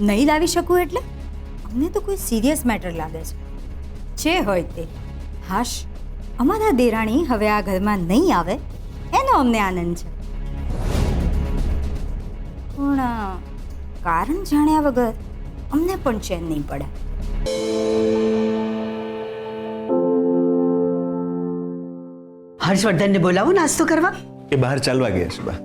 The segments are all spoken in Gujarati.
નહીં લાવી શકું એટલે અમને તો કોઈ સિરિયસ મેટર લાગે છે જે હોય તે. હાશ, અમારા દેરાણી હવે આ ઘરમાં નહીં આવે એનો અમને આનંદ છે, પણ કારણ જાણ્યા વગર અમને પણ ચેન નહીં પડે. હર્ષવર્ધનને બોલાવો નાસ્તો કરવા. એ બહાર ચાલવા ગયા છે બા.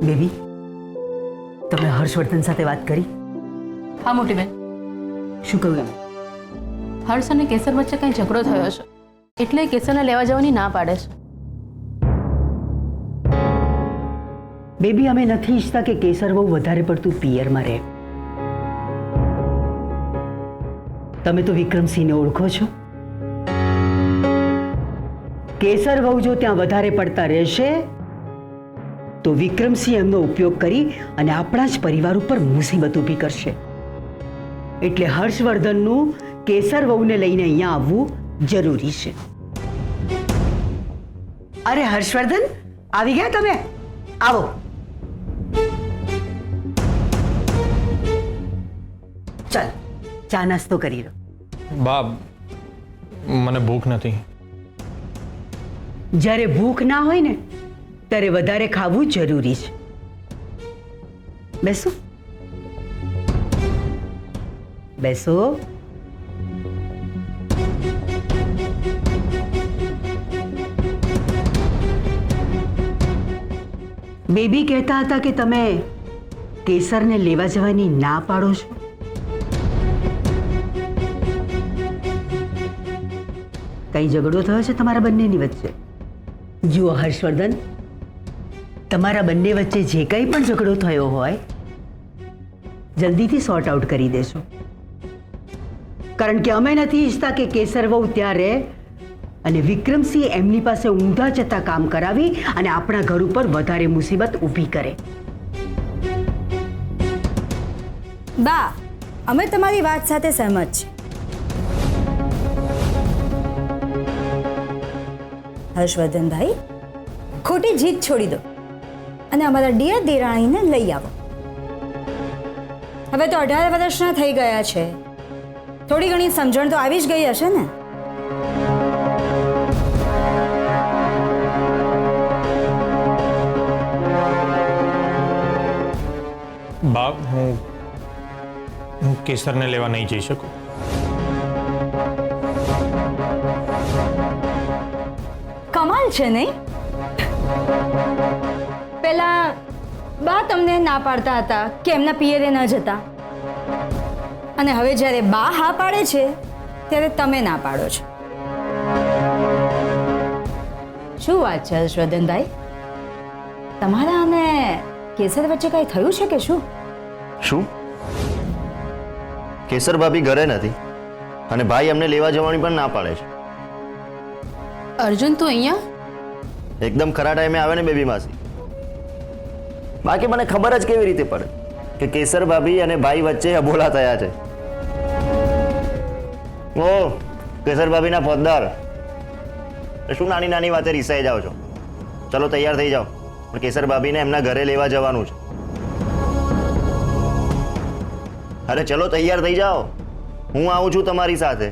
બેબી, તમે હર્ષવર્ધન સાથે વાત કરી? હા મોટી બેન, શું કહ્યું એમ? હર્ષ અને કેસર વચ્ચે કંઈ ઝઘડો થયો છે એટલે કેસરને લેવા જવાની ના પાડે છે. બેબી, અમે નથી ઈચ્છતા કે કેસર બહુ વધારે પડતું પિયરમાં રહે. તમે તો વિક્રમસિંહને ઓળખો છો. કેસર વહુ જો ત્યાં વધારે પડતા રહેશે તો વિક્રમસિંહ એમનો ઉપયોગ કરી અને આપણા જ પરિવાર ઉપર મુસીબત ઊભી કરશે. એટલે હર્ષવર્ધનનું કેસર વહુને લઈને અહીંયા આવવું જરૂરી છે. અરે હર્ષવર્ધન, આવી ગયા તમે? આવો. ચાલ, ચા નાસ્તો કરી લો. બા, મને ભૂખ નથી. જ્યારે ભૂખ ના હોય ને ત્યારે વધારે ખાવું જરૂરી છે. બેસો બેસો. બેબી કહેતા હતા કે તમે કેસરને લેવા જવાની ના પાડો છો. કઈ ઝઘડો થયો છે તમારા બંનેની વચ્ચે? જુઓ હર્ષવર્ધન, તમારા બંને વચ્ચે જે કંઈ પણ ઝઘડો થયો હોય જલ્દીથી સોર્ટ આઉટ કરી દેશો, કારણ કે અમે નથી ઈચ્છતા કે કેસર વહુ ત્યાં રહે અને વિક્રમસિંહ એમની પાસે ઊંધા જતા કામ કરાવી અને આપણા ઘર ઉપર વધારે મુસીબત ઊભી કરે. બા, અમે તમારી વાત સાથે સહેમત છીએ. હર્ષવર્ધનભાઈ, ખોટી જીત છોડી દો અને અમારા ડિયર દેરાણીને લઈ આવો. હવે તો 18 વર્ષના થઈ ગયા છે, થોડી ઘણી સમજણ તો આવી જ ગઈ હશે ને? બા, હું કેસરને લેવા નહીં જઈ શકું. કમાલ છે નહીં? પેલા બા તમને ના પાડતા હતા કે એમના પિયરે ન જતા, અને હવે જ્યારે બા હા પાડે છે ત્યારે તમે ના પાડો છો. શું વાત છે હર્ષવર્ધનભાઈ? તમારા અને કેસર વચ્ચે કઈ થયું છે કે શું? શું? કેસર ભાભી ઘરે નથી અને ભાઈ અમને લેવા જવાની પણ ના પાડે છે. અર્જુન, તું અહીંયા? એકદમ ખરા ટાઈમે આવે ને બેબી માસી. બાકી મને ખબર જ કેવી રીતે પડે કે કેસર ભાભી અને ભાઈ વચ્ચે અબોલા થયા છે. ઓ કેસર ભાભીના પોતદાર, શું નાની નાની વાતે રીસાઈ જાઓ છો? ચલો તૈયાર થઈ જાઓ, પણ કેસર ભાભીને એમના ઘરે લેવા જવાનું છે. અરે ચલો તૈયાર થઈ જાઓ, હું આવું છું તમારી સાથે.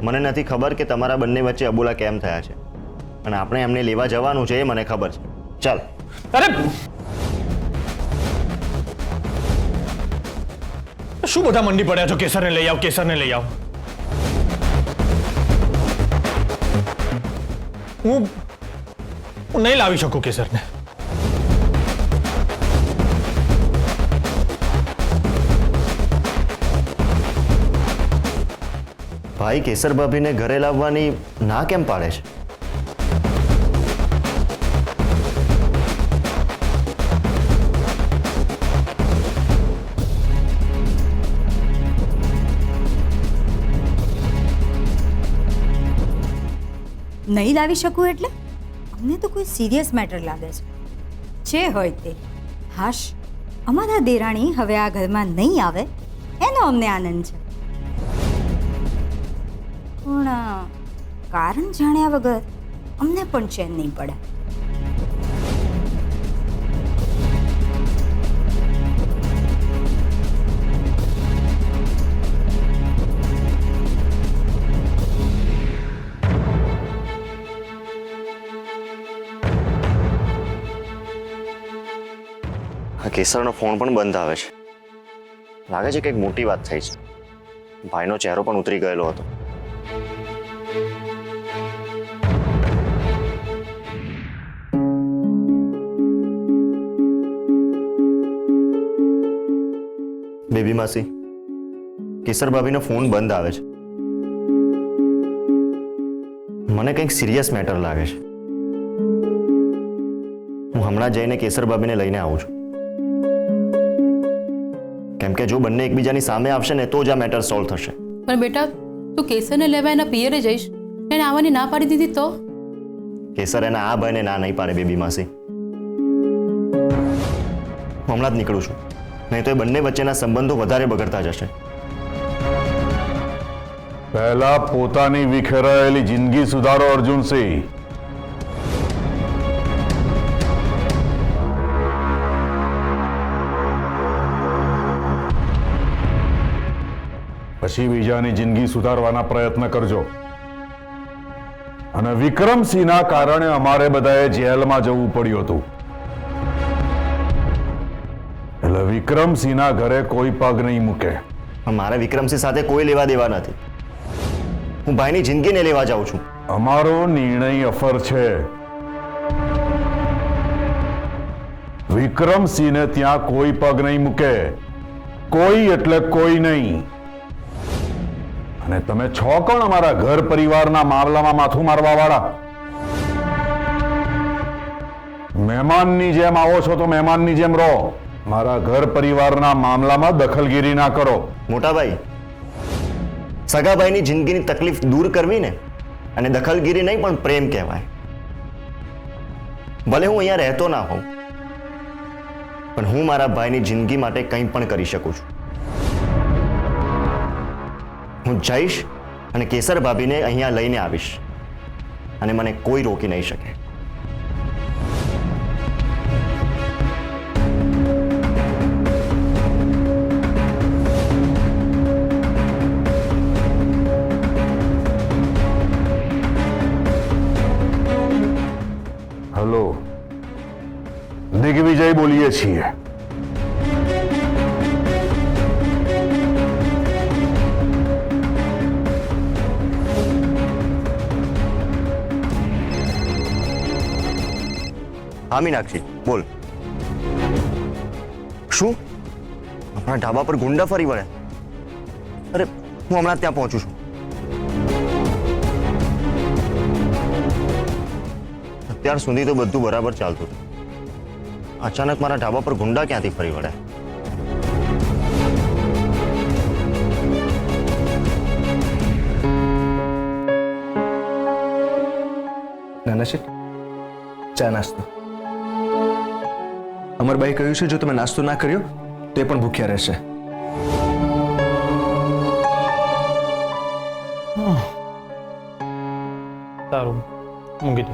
મને નથી ખબર કે તમારા બંને વચ્ચે અબોલા કેમ થયા છે, અને આપણે એમને લેવા જવાનું છે એ મને ખબર છે. ચાલ. અરે શું બધા મંડી પડ્યા છો? કેસરને લઈ આવ, કેસરને લઈ આવ. હું નહીં લાવી શકું કેસરને. ભાઈ કેસર ભાભીને ઘરે લાવવાની ના કેમ પાડે છે? નહીં લાવી શકું એટલે અમને તો કોઈ સિરિયસ મેટર લાગે છે જે હોય તે. હાશ, અમારા દેરાણી હવે આ ઘરમાં નહીં આવે એનો અમને આનંદ છે, પણ કારણ જાણ્યા વગર અમને પણ ચેન નહીં પડે. આ કેસરનો ફોન પણ બંધ આવે છે. લાગે છે કંઈક મોટી વાત થઈ છે. ભાઈનો ચહેરો પણ ઉતરી ગયેલો હતો. બેબી માસી, કેસર ભાભીનો ફોન બંધ આવે છે. મને કંઈક સિરિયસ મેટર લાગે છે. હું હમણાં જઈને કેસર ભાભીને લઈને આવું છું. કેમ કે જો બંને એકબીજાની સામે આવશે ને તો જ આ મેટર સોલ્વ થશે. પણ બેટા તું કેસરને લેવા એના પિયરે જઈશ, એને આવવાની ના પાડી દીધી તો? કેસર એના આ ભાઈને ના નહીં પાડે બેબી માસી. હું હમણાં જ નીકળું છું, નહીં તો એ બંને વચ્ચેના સંબંધો વધારે બગડતા જશે. પહેલા પોતાની વિખેરાયેલી જિંદગી સુધારો અર્જુનસિંહ. પછી બીજાની જિંદગી સુધારવાના પ્રયત્ન કરજો. અને વિક્રમસિંહના કારણે અમારે બધાએ જેલમાં જવું પડ્યું હતું. એટલે વિક્રમસિંહના ઘરે કોઈ પગ નહીં મૂકે. પણ મારે વિક્રમસિંહ સાથે કોઈ લેવા દેવા નથી. હું ભાઈની જિંદગીને લેવા જાઉં છું. અમારો નિર્ણય અફર છે. વિક્રમસિંહને ત્યાં કોઈ પગ નહીં મૂકે. કોઈ એટલે કોઈ નહીં. અને તમે છો કોણ અમારા ઘર પરિવારના મામલામાં માથું મારવા વાળા? મહેમાનની જેમ આવો છો તો મહેમાનની જેમ રહો. મારા ઘર પરિવારના મામલામાં દખલગીરી ના કરો. મોટાભાઈ, સગાભાઈની જિંદગીની તકલીફ દૂર કરવી ને અને દખલગીરી નહીં પણ પ્રેમ કહેવાય. ભલે હું અહીંયા રહેતો ના હોઉં, પણ હું મારા ભાઈની જિંદગી માટે કંઈ પણ કરી શકું છું. હું જઈશ અને કેસર ભાભીને અહીંયા લઈને આવીશ અને મને કોઈ રોકી નહીં શકે. હલો, દિગ્વિજય બોલીએ છીએ. હા મીનાક્ષી, બોલ. શું આપણા ઢાબા પર ગુંડા ફરી વળ્યા? અરે હું હમણાં ત્યાં પહોંચું છું. અત્યાર સુધી તો બધું બરાબર ચાલતું હતું. અચાનક મારા ઢાબા પર ગુંડા ક્યાંથી ફરી વળ્યા? નાના શેઠ, ચા નાસ્તો. અમરબાઈ કહ્યું છે જો તમે નાસ્તો ના કર્યો તો એ પણ ભૂખ્યા રહેશે. સારું, મૂકી દે.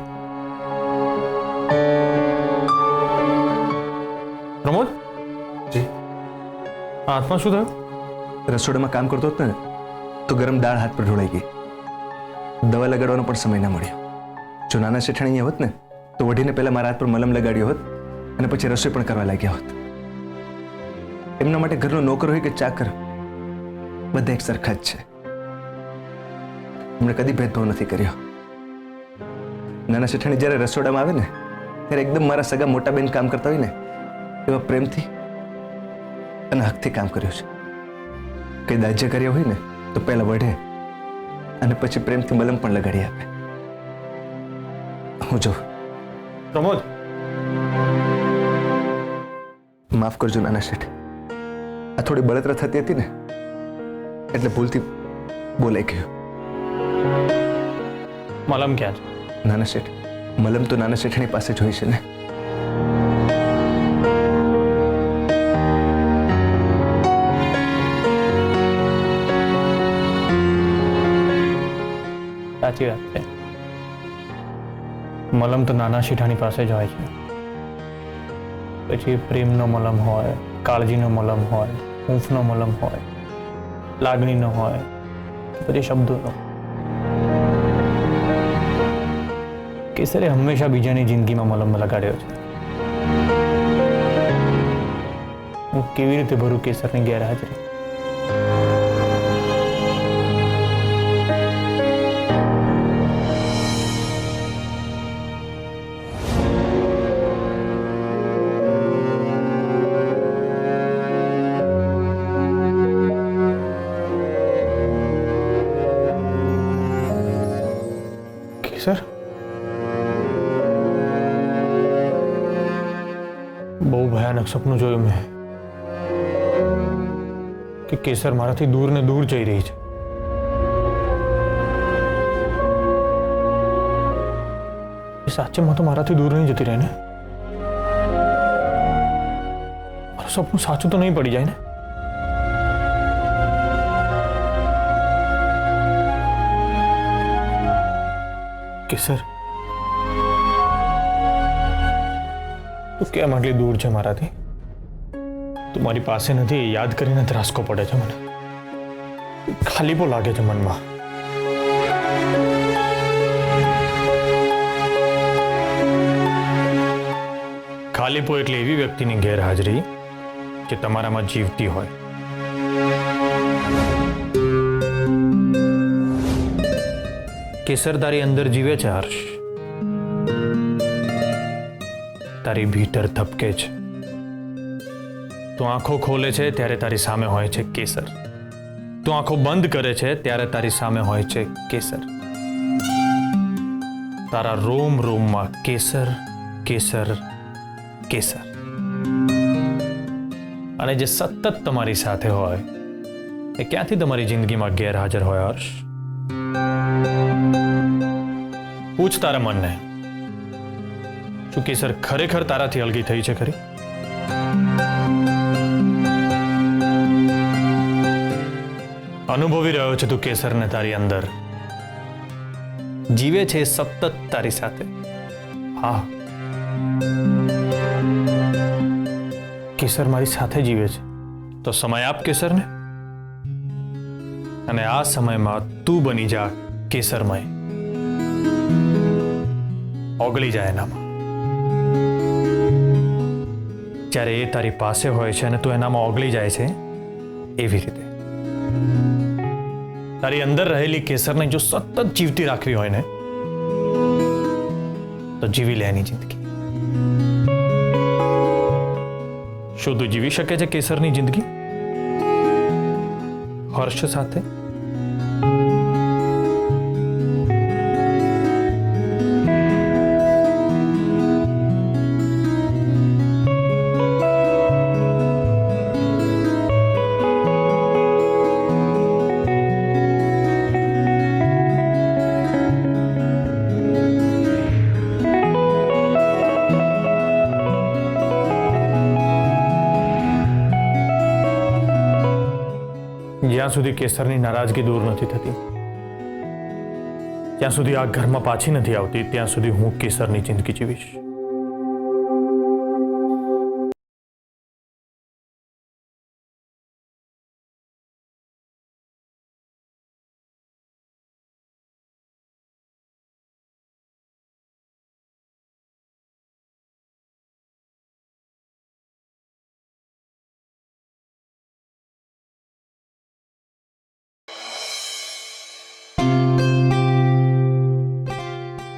પ્રમોદ, જી, હાથમાં શું થયું? રસોડામાં કામ કરતો હતો ને તો ગરમ દાળ હાથ પર ઢોળાઈ ગઈ. દવા લગાડવાનો પણ સમય ના મળ્યો. જો નાના શેઠાણી અહીંયા હોત ને તો વઢીને પહેલા મારા હાથ પર મલમ લગાડ્યો હોત અને પછી રસોઈ પણ કરવા લાગ્યા હોત. એમના માટે ઘરનો નોકર હોય કે ચાકર, બધા એક સરખા જ છે. એમણે કદી ભેદભાવ નથી કર્યો. નાના શેઠાણી જ્યારે રસોડામાં આવે ને ત્યારે એકદમ મારા સગા મોટા બેન કામ કરતા હોય ને એવા પ્રેમથી અને હકથી કામ કર્યું છે. કઈ દાજ્ય કર્યા હોય ને તો પહેલા વઢે અને પછી પ્રેમથી મલમ પણ લગાડી આપે. હું જો. પ્રમોદ, માફ કરજો નાના શેઠ, આ થોડી બળતરા થતી હતી ને એટલે ભૂલથી બોલાઈ ગયું. મલમ ક્યાં છે? નાના શેઠ, મલમ તો નાના શેઠની પાસે જ હોય છે ને. સાચી વાત છે. મલમ તો નાના શેઠાણી પાસે જ હોય છે. પછી પ્રેમનો મલમ હોય, કાળજીનો મલમ હોય, હૂંફનો મલમ હોય, લાગણીનો હોય, પછી શબ્દોનો. કેસરે હંમેશા બીજાની જિંદગીમાં મલમ લગાડ્યો છે. હું કેવી રીતે ભરું કેસરની ગેરહાજરી? કેસર, બહુ ભયાનક સપનું જોયું મેં કે કેસર મારાથી દૂર ને દૂર જઈ રહી છે. એ સાચેમાં તો મારાથી દૂર નહીં જતી રહે ને? મારું સપનું સાચું તો નહીં પડી જાય ને? કેસર, તું કેમ આટલી દૂર છે મારાથી? તું મારી પાસે નથી એ યાદ કરીને ધ્રાસકો પડે છે મને. ખાલીપો લાગે છે મનમાં. ખાલીપો એટલે એવી વ્યક્તિની ગેરહાજરી જે તમારામાં જીવતી હોય. કેસર તારી અંદર જીવે છે હર્ષ. તારી ભીતર ધબકે છે. તું આંખો ખોલે છે ત્યારે તારી સામે હોય છે કેસર. તું આંખો બંધ કરે છે ત્યારે તારી સામે હોય છે કેસર. તારા રોમ રોમમાં કેસર, કેસર, કેસર. અને જે સતત તમારી સાથે હોય એ ક્યાંથી તમારી જિંદગીમાં ગેરહાજર હોય હર્ષ? પૂછ તારા મનને, શું કેસર ખરેખર તારાથી અલગી થઈ છે ખરી? અનુભવી રહ્યો છે તું કેસરને તારી અંદર. જીવે છે સતત તારી સાથે. હા, કેસર મારી સાથે જીવે છે. તો સમય આપ કેસરને, અને આ સમયમાં તું બની જા કેસરમય. ઓગળી જાય એનામાં. જ્યારે એ તારી પાસે હોય છે અને તું એનામાં ઓગળી જાય છે, એવી રીતે તારી અંદર રહેલી કેસરને જો સતત જીવતી રાખવી હોય ને, તો જીવી લે એની જિંદગી. શું તું જીવી શકે છે કેસરની જિંદગી હર્ષ સાથે? જ્યાં સુધી કેસરની નારાજગી દૂર નથી થતી, જ્યાં સુધી આ ઘરમાં પાછી નથી આવતી, ત્યાં સુધી હું કેસરની જિંદગી જીવીશ.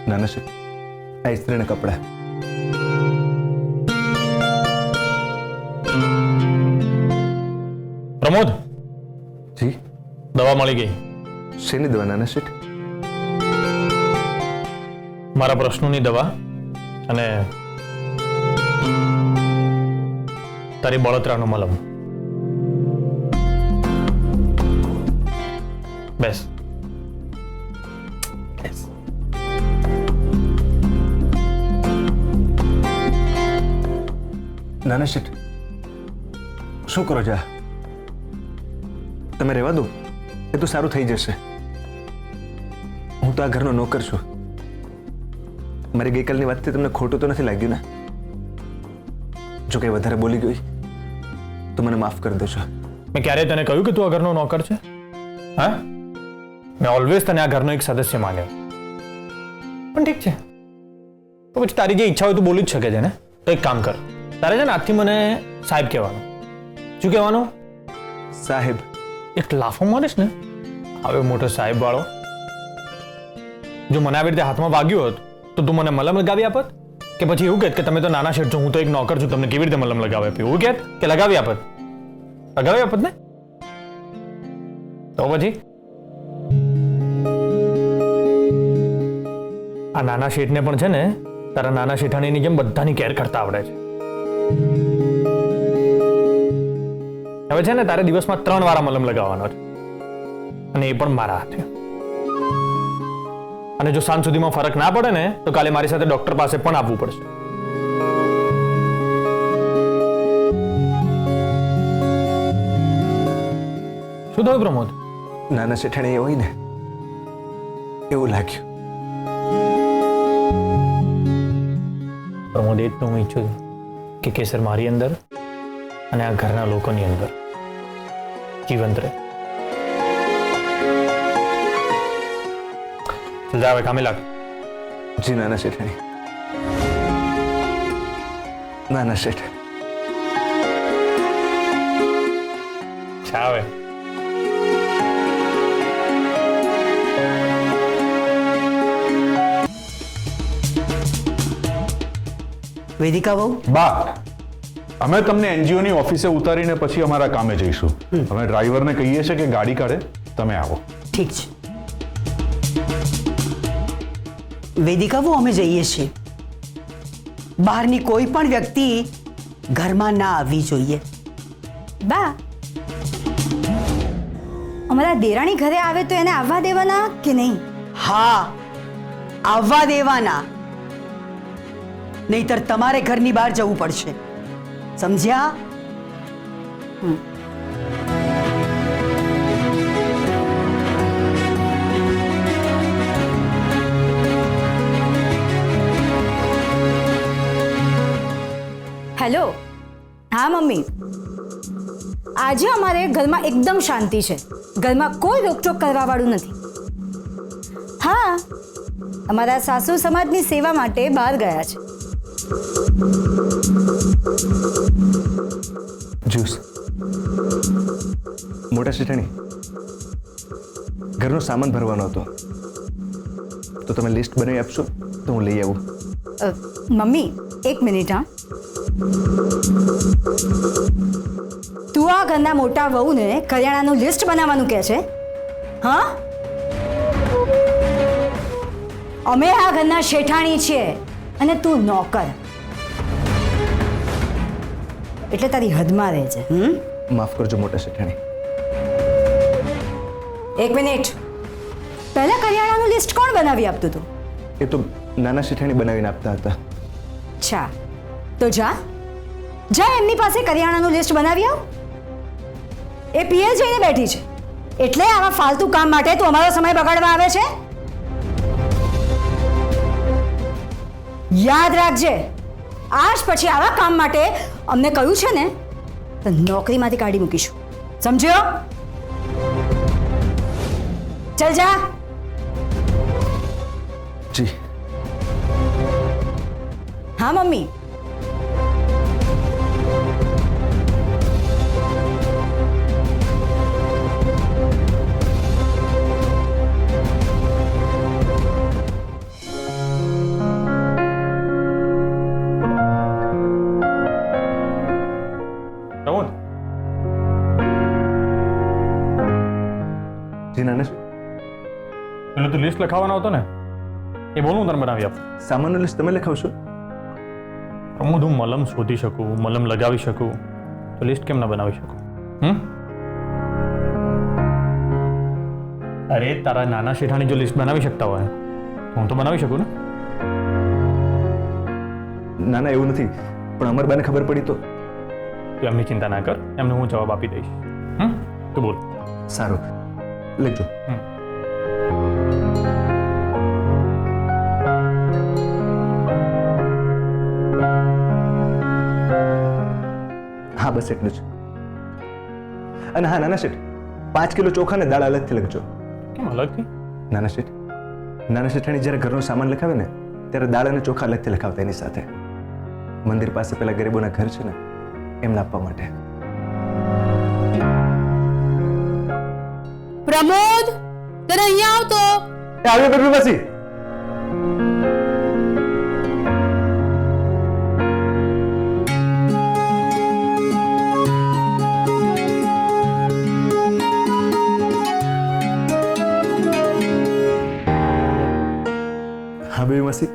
નાના છે આ ઇસ્ત્રીના કપડા. પ્રમોદ, જી, દવા મળી ગઈ. શેની દવા નાના શેઠ? મારા પ્રશ્નોની દવા અને તારી બળતરાનો મલમ. બેસ. નાના શેઠ, શું કરો છો? તમે રહેવા દો, એ તો સારું થઈ જશે. હું તો આ ઘરનો નોકર છું. મારી ગઈકાલની વાતથી તમને ખોટું તો નથી લાગ્યું ને? જો કંઈ વધારે બોલી ગઈ તો મને માફ કરી દેજો. મેં ક્યારેય તને કહ્યું કે તું આ ઘરનો નોકર છે? હા, મેં ઓલવેઝ તને આ ઘરનો એક સદસ્ય માન્યો. પણ ઠીક છે, તો પછી તારી જે ઈચ્છા હોય તું બોલી જ શકે છે ને? તો એક કામ કર, તારે છે ને આજથી મને સાહેબ કહેવાનું. શું કહેવાનું? સાહેબ. એક લાફો મારીશ ને હવે મોટો સાહેબ વાળો. જો મને આવી રીતે હાથમાં વાગ્યું હોત તો તું મને મલમ લગાવી આપત કે પછી એવું કહેત કે તમે તો નાના શેઠ છો, હું તો એક નોકર છું, તમને કેવી રીતે મલમ લગાવી આપી? એવું કહેત કે લગાવી આપત? લગાવી આપત ને? તો પછી આ નાના શેઠને પણ છે ને તારા નાના શેઠાણીની જેમ બધાની કેર કરતા આવડે છે. હવે છે ને તારે દિવસમાં 3 વાર મલમ લગાવવાનો છે અને એ પણ મારા હાથે. અને જો સાંજ સુધીમાં ફરક ના પડે ને તો કાલે મારી સાથે ડોક્ટર પાસે પણ આવવું પડશે. શું થયું પ્રમોદ? નાના શેઠાણી એ હોય ને એવું લાગ્યું. પ્રમોદ, એ જ તો હું ઈચ્છું છું કે કેસર મારી અંદર અને આ ઘરના લોકોની અંદર જીવંત રહે. ચલ જા હવે કામે લાગ. જી નાના શેઠાણી. નાના શેઠ. જા હવે. વેદિકા બહુ બા, અમે તમને NGO ની ઓફિસે ઉતારીને પછી અમારા કામે જઈશું. અમે ડ્રાઈવરને કહીએ છીએ કે ગાડી કાઢે, તમે આવો. ઠીક છે. વેદિકા બહુ અમે જઈએ છીએ. બહારની કોઈ પણ વ્યક્તિ ઘરમાં ના આવવી જોઈએ. બા, અમારા દેરાણી ઘરે આવે તો એને આવવા દેવાના કે નહીં? હા, આવવા દેવાના. નહીતર તમારે ઘરની બહાર જવું પડશે. સમજ્યા? હેલો. હા મમ્મી, આજે અમારે ઘરમાં એકદમ શાંતિ છે. ઘરમાં કોઈ રોકટોક કરવા વાળું નથી. હા, અમારા સાસુ સમાજની સેવા માટે બહાર ગયા છે. જ્યુસ. મોટા શેઠાણી, ઘરનો સામાન ભરવાનો હતો તો તમે લિસ્ટ બનાવી આપશો તો હું લઈ આવું. મમ્મી, એક મિનિટ. હા, તું આ ઘરના મોટા વહુને કરિયાણાનું લિસ્ટ બનાવવાનું કહે છે? હા, અમે આ ઘરના શેઠાણી છીએ અને તું નોકર. એટલે તારી હદમાં રહે છે. માફ કરજો મોટા શેઠાણી. એક મિનિટ. પહેલા કરિયાણાનું લિસ્ટ કોણ બનાવી આપતું હતું? એ તો નાના શેઠાણી બનાવીને આપતા હતા. અચ્છા, તો જા એમની પાસે કરિયાણાનું લિસ્ટ બનાવી આવ. એ પીએ જઈને બેઠી છે એટલે આવા ફાલતુ કામ માટે તું અમારો સમય બગાડવા આવે છે? યાદ રાખજે, આજ પછી આવા કામ માટે અમને કહ્યું છે ને તો નોકરીમાંથી કાઢી મૂકીશું. સમજ્યો? ચલ જા. જી. હા મમ્મી. પ્રમોદ, જી નાના પેલું તો લિસ્ટ લખાવવાનો હતો ને, એ બોલું તને બનાવી આપ. સામાનનું લિસ્ટ તમે લખાવશો? પ્રમોદ, હું મલમ શોધી શકું, મલમ લગાવી શકું તો લિસ્ટ કેમ ના બનાવી શકું? અરે તારા નાના શેઠાણી જો લિસ્ટ બનાવી શકતા હોય તો હું તો બનાવી શકું ને. ના ના, એવું નથી, પણ અમરબાને ખબર પડી તો? તું એમની ચિંતા ના કર, એમને હું જવાબ આપી દઈશ. તું બોલ. સારું, લખજો. હા, બસ એટલું જ. અને હા નાના શેઠ, 5 કિલો ચોખા ને દાળ અલગથી લખજો. કેમ અલગથી? નાના શેઠાણી જ્યારે ઘરનો સામાન લખાવે ને ત્યારે દાળ અને ચોખા અલગથી લખાવતા એની સાથે. મંદિર પાસે પેલા ગરીબોના ઘર છે ને એમને આપવા માટે. પ્રમોદ તને અહીંયા આવતો આવ્યો બેબી માસી. હા બેબી માસી.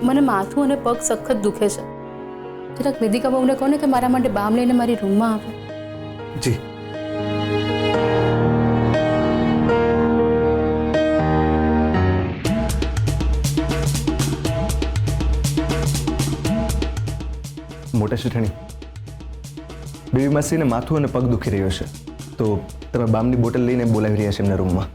મને માથું અને પગ સખત દુખે છે જરાક વેદિકા બહુને કહો ને કે મારા માટે બામ લઈને મારી રૂમમાં આવે. જી. મોટા શેઠાણી, બેબી માસીને માથું અને પગ દુખી રહ્યો છે તો તમે બામની બોટલ લઈને બોલાવી રહ્યા છે એમના રૂમમાં.